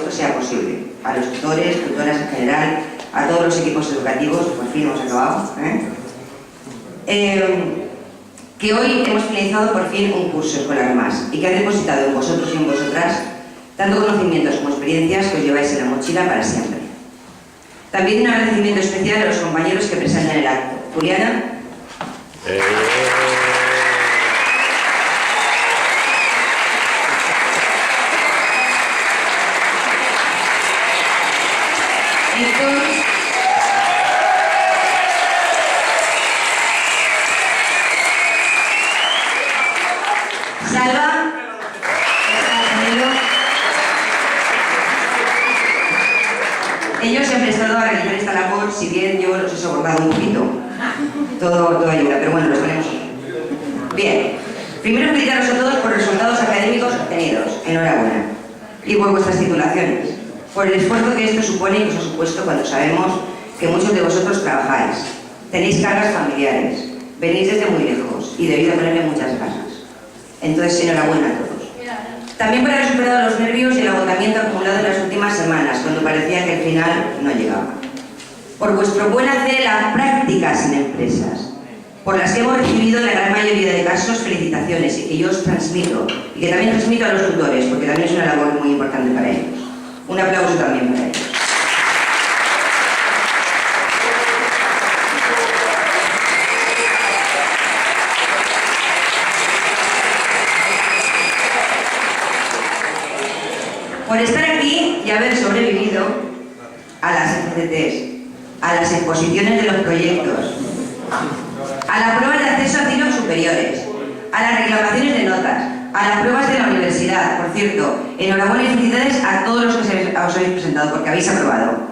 esto sea posible. A los tutores, tutoras en general, a todos los equipos educativos, por fin hemos acabado, que hoy hemos finalizado por fin un curso escolar más y que han depositado en vosotros y en vosotras tanto conocimientos como experiencias que os lleváis en la mochila para siempre. También un agradecimiento especial a los compañeros que presentan el acto. Juliana. Héctor. Salva. Ellos se han prestado a realizar esta labor, si bien yo los he soportado un poquito. Todo ayuda, pero bueno, los ponemos. Bien. Primero felicitaros a todos por los resultados académicos obtenidos. Enhorabuena. Y por vuestras titulaciones. Por el esfuerzo que esto supone y que os ha supuesto cuando sabemos que muchos de vosotros trabajáis. Tenéis cargas familiares. Venís desde muy lejos y debéis de ponerle muchas ganas. Entonces, enhorabuena a todos. También por haber superado los nervios y el agotamiento acumulado en las últimas semanas, cuando parecía que el final no llegaba. Por vuestro buen hacer en las prácticas en empresas, por las que hemos recibido en la gran mayoría de casos felicitaciones y que yo os transmito, y que también transmito a los tutores, porque también es una labor muy importante para ellos. Un aplauso también para ellos. Por estar aquí y haber sobrevivido a las FCTs, a las exposiciones de los proyectos, a las pruebas de acceso a ciclos superiores, a las reclamaciones de notas, a las pruebas de la universidad. Por cierto, enhorabuena y felicidades a todos los que os habéis presentado porque habéis aprobado.